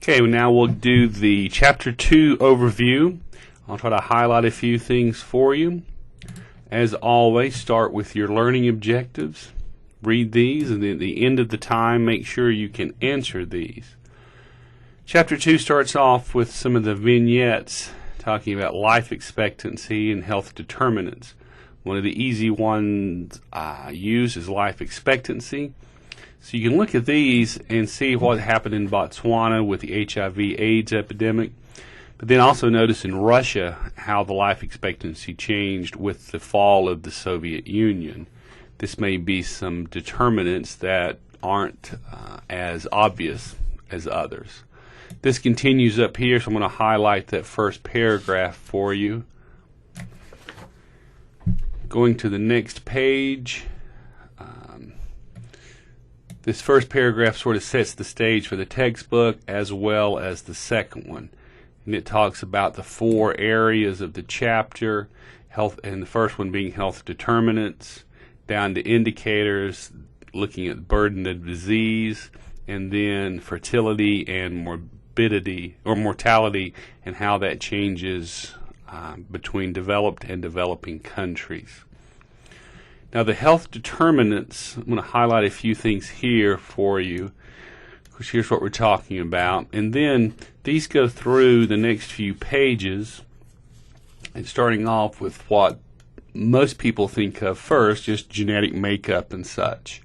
Okay, now we'll do the Chapter 2 overview. I'll try to highlight a few things for you. As always, start with your learning objectives. Read these, and then at the end of the time, make sure you can answer these. Chapter 2 starts off with some of the vignettes talking about life expectancy and health determinants. One of the easy ones I use is life expectancy. So you can look at these and see what happened in Botswana with the HIV/AIDS epidemic, but then also notice in Russia how the life expectancy changed with the fall of the Soviet Union. This may be some determinants that aren't as obvious as others. This continues up here, so I'm going to highlight that first paragraph for you. Going to the next page, this first paragraph sort of sets the stage for the textbook as well as the second one. And it talks about the 4 areas of the chapter, health, and the first one being health determinants, down to indicators, looking at burden of disease, and then fertility and morbidity or mortality and how that changes between developed and developing countries. Now the health determinants, I'm going to highlight a few things here for you, because here's what we're talking about. And then these go through the next few pages, and starting off with what most people think of first, just genetic makeup and such.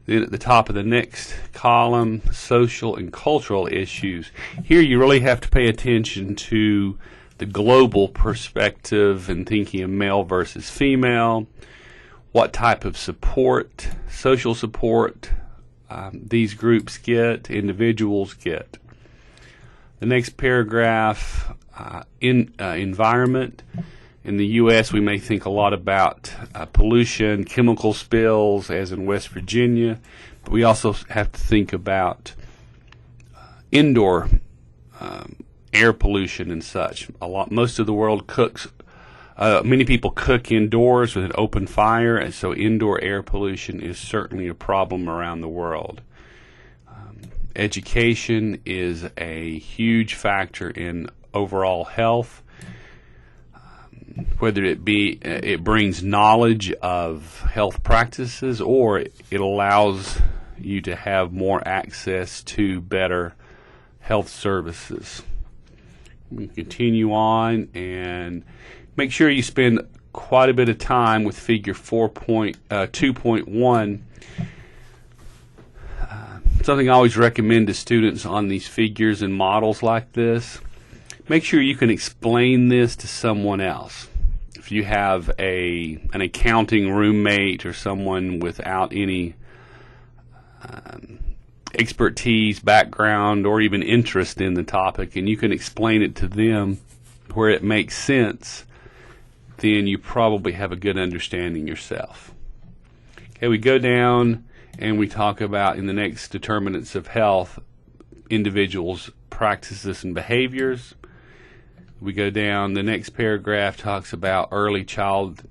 Then at the top of the next column, social and cultural issues. Here you really have to pay attention to the global perspective and thinking of male versus female, what type of support, social support, these groups get, individuals get. The next paragraph, environment. In the U.S., we may think a lot about pollution, chemical spills, as in West Virginia, but we also have to think about indoor air pollution and such. Most of the world cooks. Many people cook indoors with an open fire, and so indoor air pollution is certainly a problem around the world. Education is a huge factor in overall health. Whether it be it brings knowledge of health practices, or it allows you to have more access to better health services. We continue on and make sure you spend quite a bit of time with figure 2.1. Something I always recommend to students on these figures and models like this, make sure you can explain this to someone else. If you have an accounting roommate or someone without any expertise, background, or even interest in the topic, and you can explain it to them where it makes sense, then you probably have a good understanding yourself. Okay, we go down and we talk about, in the next determinants of health, individuals' practices and behaviors. We go down, the next paragraph talks about early child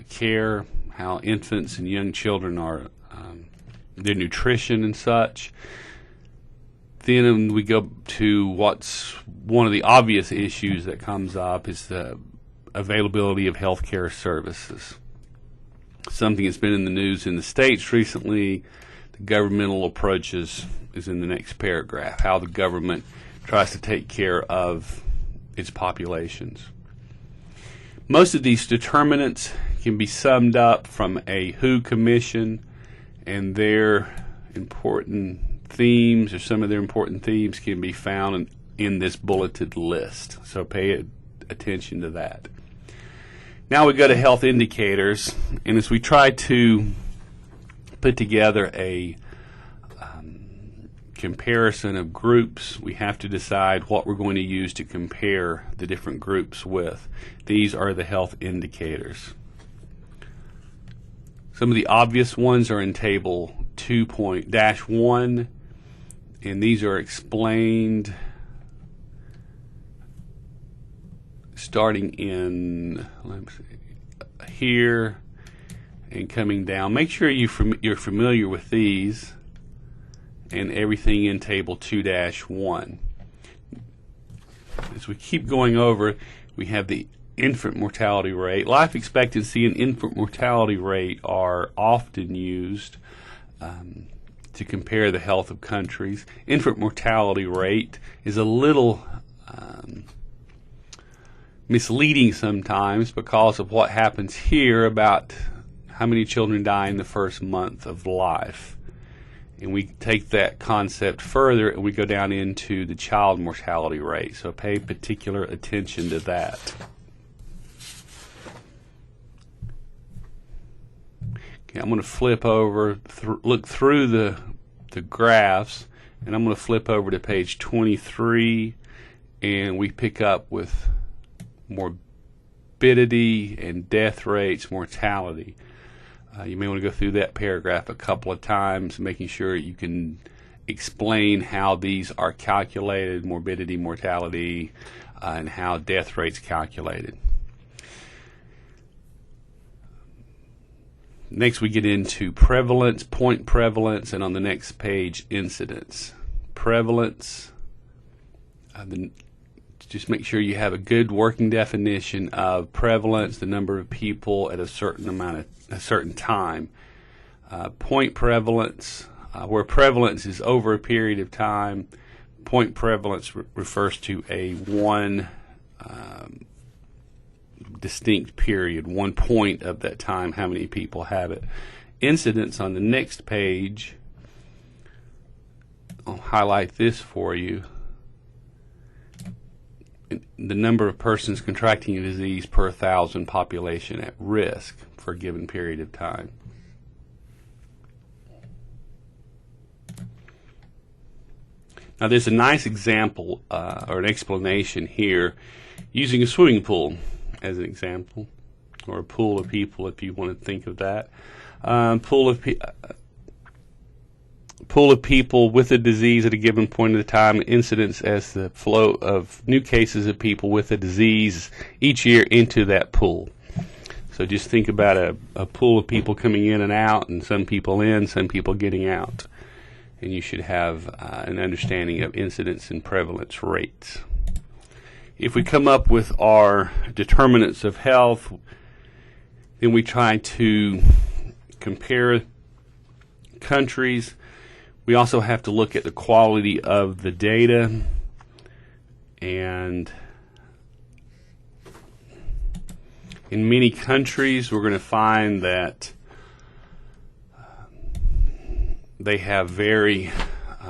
care, how infants and young children are, their nutrition and such. Then we go to what's one of the obvious issues that comes up is the availability of healthcare services. Something that's been in the news in the States recently, the governmental approaches, is in the next paragraph, how the government tries to take care of its populations. Most of these determinants can be summed up from a WHO Commission, and their important themes, or some of their important themes, can be found in this bulleted list. So pay attention to that. Now we go to health indicators, and as we try to put together a comparison of groups, we have to decide what we're going to use to compare the different groups with. These are the health indicators. Some of the obvious ones are in table 2.-1, and these are explained starting in, let me see, here and coming down. Make sure you're familiar with these, and everything in Table 2-1. As we keep going over, we have the infant mortality rate. Life expectancy and infant mortality rate are often used to compare the health of countries. Infant mortality rate is a little misleading sometimes because of what happens here about how many children die in the first month of life. And we take that concept further and we go down into the child mortality rate. So pay particular attention to that. Okay, I'm going to flip over, look through the graphs, and I'm going to flip over to page 23, and we pick up with morbidity and death rates, mortality. You may want to go through that paragraph a couple of times, making sure you can explain how these are calculated, morbidity, mortality, and how death rates calculated. Next we get into prevalence, point prevalence, and on the next page, incidence. Prevalence, just make sure you have a good working definition of prevalence, the number of people at a certain time. Point prevalence, where prevalence is over a period of time. Point prevalence refers to a one distinct period, 1 point of that time, how many people have it. Incidence on the next page, I'll highlight this for you. The number of persons contracting a disease per 1,000 population at risk for a given period of time. Now there's a nice example or an explanation here using a swimming pool as an example, or a pool of people if you want to think of that. Pool of people with a disease at a given point of time, incidence as the flow of new cases of people with a disease each year into that pool. So just think about a pool of people coming in and out, and some people in, some people getting out. And you should have an understanding of incidence and prevalence rates. If we come up with our determinants of health, then we try to compare countries. We also have to look at the quality of the data, and in many countries we're going to find that they have very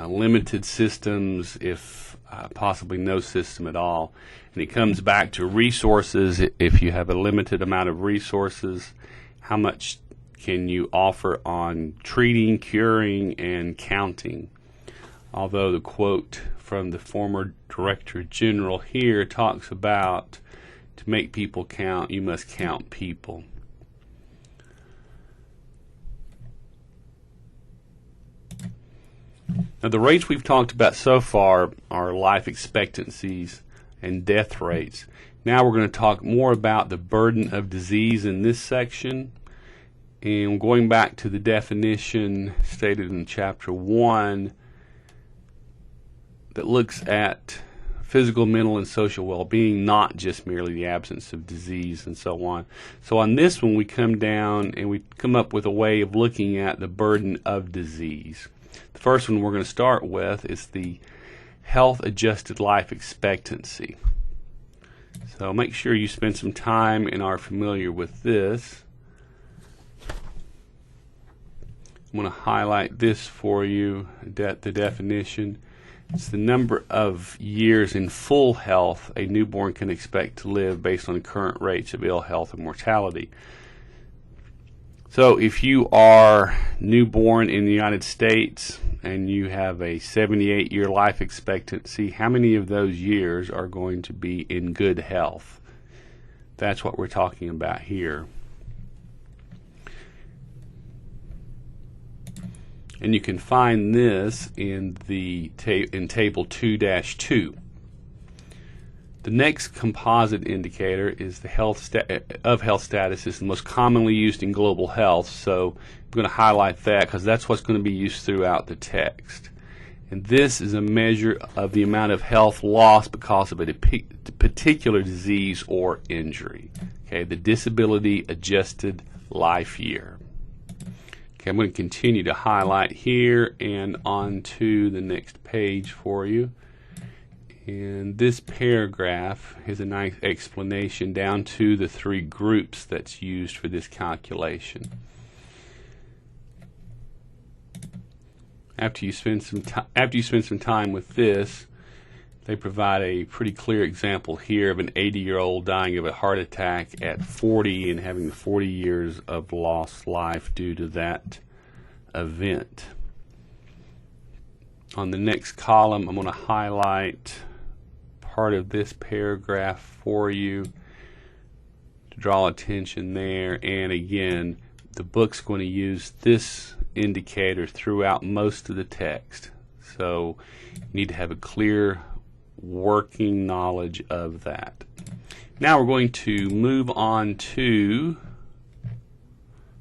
limited systems, if possibly no system at all. And it comes back to resources. If you have a limited amount of resources, how much can you offer on treating, curing, and counting? Although the quote from the former Director General here talks about, to make people count, you must count people. Now the rates we've talked about so far are life expectancies and death rates. Now we're going to talk more about the burden of disease in this section. And going back to the definition stated in Chapter 1 that looks at physical, mental, and social well-being, not just merely the absence of disease and so on. So on this one we come down and we come up with a way of looking at the burden of disease. The first one we're going to start with is the health-adjusted life expectancy. So make sure you spend some time and are familiar with this. I'm going to highlight this for you, the definition. It's the number of years in full health a newborn can expect to live based on current rates of ill health and mortality. So if you are newborn in the United States and you have a 78-year life expectancy, how many of those years are going to be in good health? That's what we're talking about here. And you can find this in the in Table 2-2. The next composite indicator is the health status. Is the most commonly used in global health, so I'm going to highlight that because that's what's going to be used throughout the text. And this is a measure of the amount of health lost because of a particular disease or injury. Okay, the disability adjusted life year. Okay, I'm going to continue to highlight here and on to the next page for you. And this paragraph has a nice explanation down to the 3 groups that's used for this calculation. After you spend some time with this, they provide a pretty clear example here of an 80-year-old dying of a heart attack at 40 and having 40 years of lost life due to that event. On the next column, I'm going to highlight part of this paragraph for you to draw attention there. And again, the book's going to use this indicator throughout most of the text. So you need to have a clear working knowledge of that. Now we're going to move on to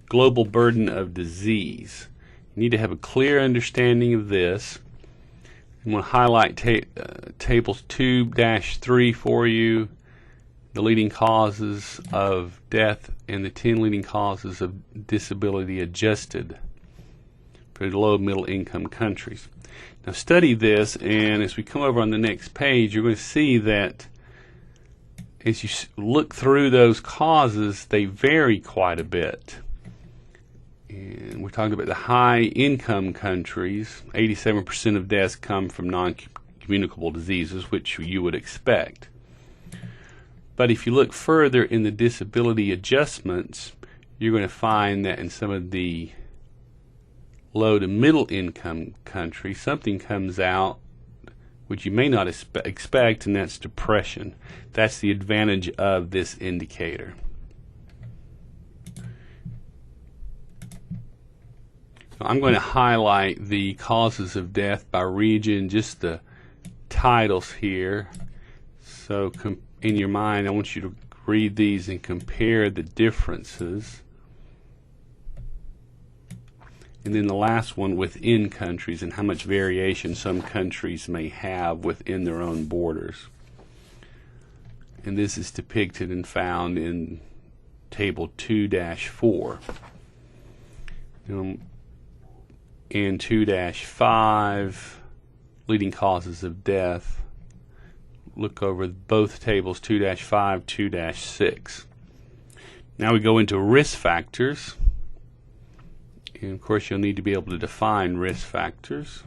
global burden of disease. You need to have a clear understanding of this. I'm going to highlight tables 2-3 for you, the leading causes of death and the 10 leading causes of disability adjusted for the low middle income countries. Now study this, and as we come over on the next page, you're going to see that as you look through those causes, they vary quite a bit. And we're talking about the high income countries. 87% of deaths come from non-communicable diseases, which you would expect. But if you look further in the disability adjustments, you're going to find that in some of the low to middle income countries, something comes out which you may not expect, and that's depression. That's the advantage of this indicator. So I'm going to highlight the causes of death by region, just the titles here. So in your mind, I want you to read these and compare the differences. And then the last one, within countries, and how much variation some countries may have within their own borders. And this is depicted and found in table 2-4. And 2-5, leading causes of death. Look over both tables, 2-5, 2-6. Now we go into risk factors. And of course, you'll need to be able to define risk factors.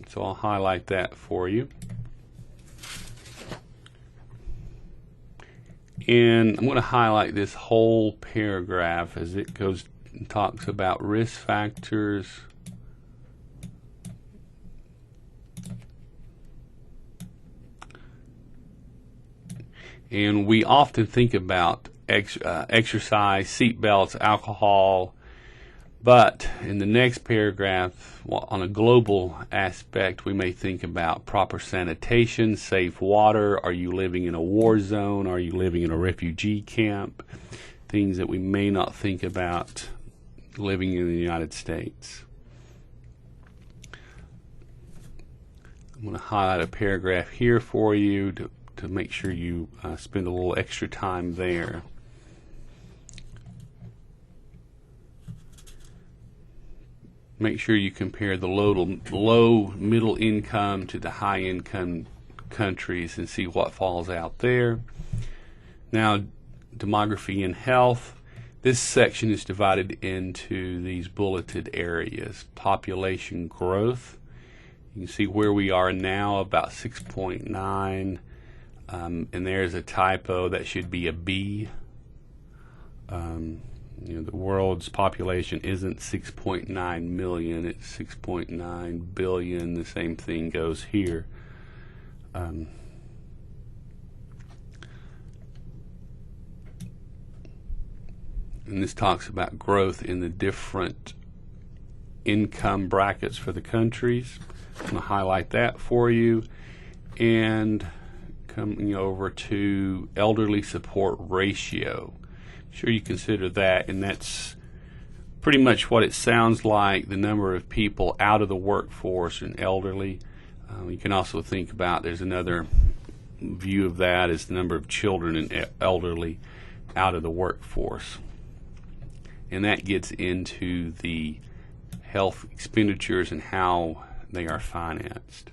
So I'll highlight that for you. And I'm going to highlight this whole paragraph as it goes and talks about risk factors. And we often think about exercise, seat belts, alcohol, but in the next paragraph, on a global aspect, we may think about proper sanitation, safe water. Are you living in a war zone? Are you living in a refugee camp? Things that we may not think about living in the United States. I'm going to highlight a paragraph here for you to make sure you spend a little extra time there. Make sure you compare the low middle income to the high income countries and see what falls out there. Now, demography and health. This section is divided into these bulleted areas. Population growth. You can see where we are now, about 6.9. And there's a typo. That should be a B. The world's population isn't 6.9 million, it's 6.9 billion. The same thing goes here. And this talks about growth in the different income brackets for the countries. I'm going to highlight that for you. And coming over to elderly support ratio. Sure, you consider that, and that's pretty much what it sounds like, the number of people out of the workforce and elderly. You can also think about, there's another view of that, is the number of children and elderly out of the workforce. And that gets into the health expenditures and how they are financed.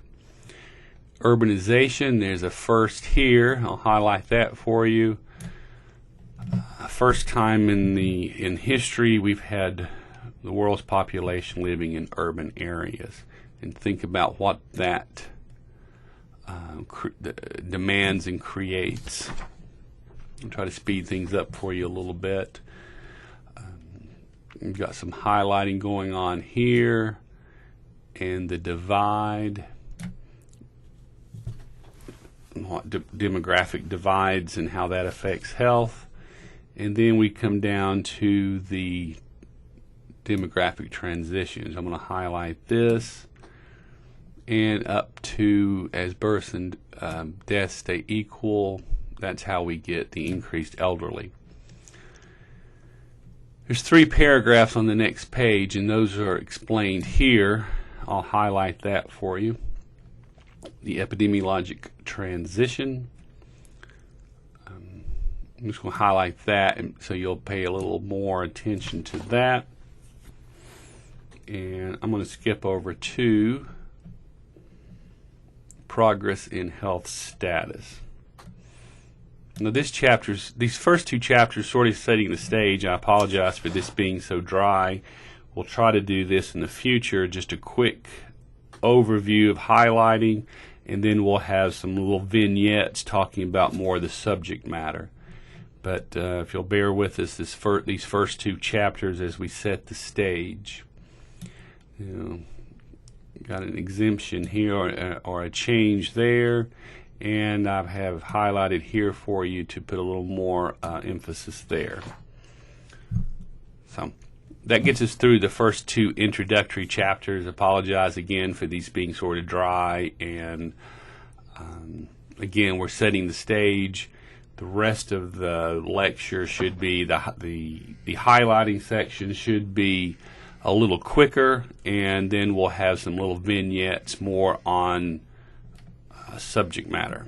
Urbanization, there's a first here. I'll highlight that for you. First time in history we've had the world's population living in urban areas, and think about what that demands and creates. I'll try to speed things up for you a little bit. We've got some highlighting going on here, and the divide, what demographic divides and how that affects health. And then we come down to the demographic transitions. I'm going to highlight this, and up to as births and deaths stay equal, that's how we get the increased elderly. There's 3 paragraphs on the next page, and those are explained here. I'll highlight that for you. The epidemiologic transition. I'm just going to highlight that, and so you'll pay a little more attention to that. And I'm going to skip over to progress in health status. Now these first 2 chapters sort of setting the stage. I apologize for this being so dry. We'll try to do this in the future, just a quick overview of highlighting, and then we'll have some little vignettes talking about more of the subject matter. But if you'll bear with us these first 2 chapters as we set the stage. Got an exemption here or a change there, and I have highlighted here for you to put a little more emphasis there. So that gets us through the first 2 introductory chapters. Apologize again for these being sort of dry, and again, we're setting the stage. The rest of the lecture should be the highlighting section should be a little quicker, and then we'll have some little vignettes more on subject matter.